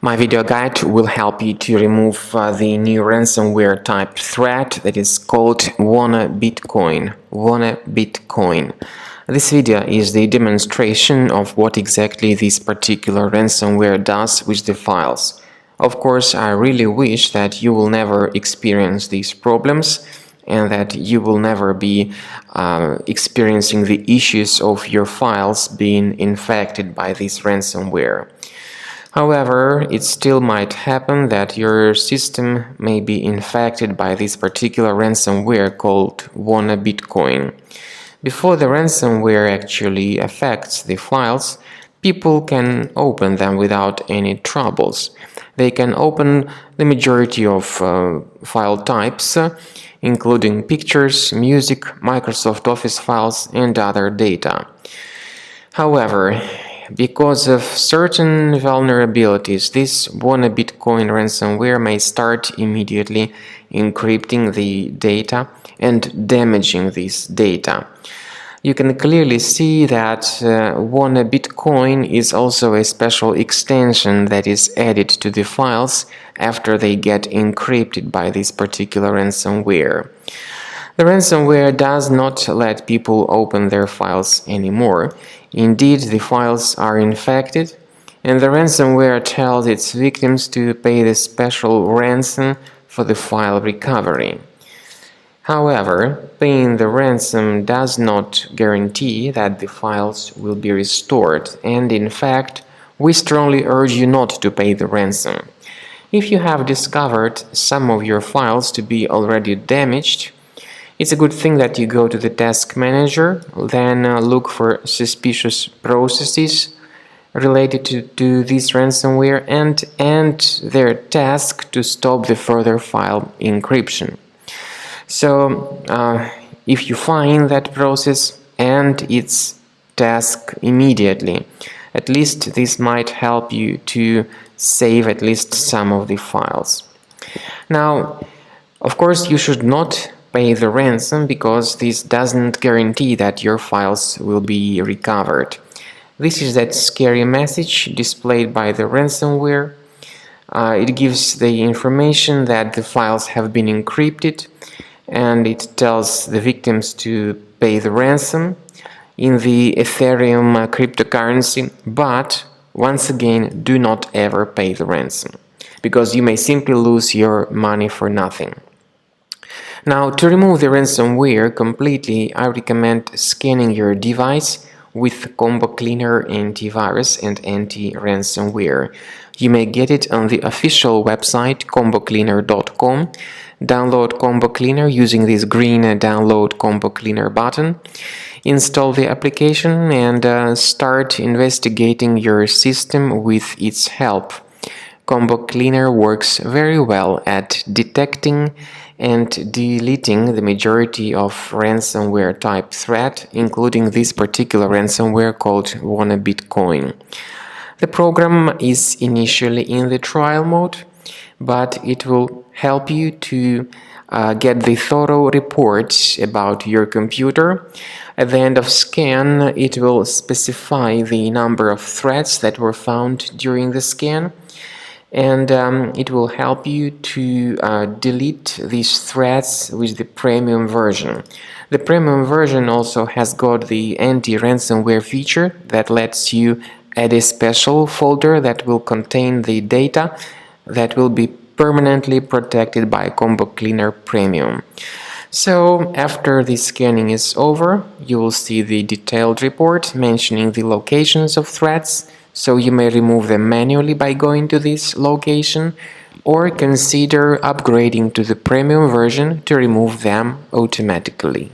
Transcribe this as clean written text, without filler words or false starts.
My video guide will help you to remove the new ransomware type threat that is called WannaBitcoin. WannaBitcoin. This video is the demonstration of what exactly this particular ransomware does with the files. Of course, I really wish that you will never experience these problems and that you will never be experiencing the issues of your files being infected by this ransomware. However, it still might happen that your system may be infected by this particular ransomware called WannaBitcoin. Before the ransomware actually affects the files, people can open them without any troubles. They can open the majority of file types, including pictures, music, Microsoft Office files, and other data. However, because of certain vulnerabilities, this WannaBitcoin ransomware may start immediately encrypting the data and damaging this data. You can clearly see that WannaBitcoin is also a special extension that is added to the files after they get encrypted by this particular ransomware. The ransomware does not let people open their files anymore. Indeed, the files are infected, and the ransomware tells its victims to pay the special ransom for the file recovery. However, paying the ransom does not guarantee that the files will be restored, and in fact, we strongly urge you not to pay the ransom. If you have discovered some of your files to be already damaged, it's a good thing that you go to the task manager, then look for suspicious processes related to this ransomware and end their task to stop the further file encryption. So, if you find that process, end its task immediately. At least this might help you to save at least some of the files. Now, of course, you should not pay the ransom because this doesn't guarantee that your files will be recovered. This is that scary message displayed by the ransomware. It gives the information that the files have been encrypted, and it tells the victims to pay the ransom in the Ethereum cryptocurrency, but once again, do not ever pay the ransom, because you may simply lose your money for nothing. Now, to remove the ransomware completely, I recommend scanning your device with Combo Cleaner antivirus and anti-ransomware. You may get it on the official website combocleaner.com. Download Combo Cleaner using this green Download Combo Cleaner button. Install the application and start investigating your system with its help. Combo Cleaner works very well at detecting and deleting the majority of ransomware type threat, including this particular ransomware called WannaBitcoin. The program is initially in the trial mode, but it will help you to get the thorough reports about your computer. At the end of scan, it will specify the number of threats that were found during the scan, and it will help you to delete these threats with the premium version. The premium version also has got the anti-ransomware feature that lets you add a special folder that will contain the data that will be permanently protected by Combo Cleaner Premium. So, after the scanning is over, you will see the detailed report mentioning the locations of threats, so you may remove them manually by going to this location, or consider upgrading to the premium version to remove them automatically.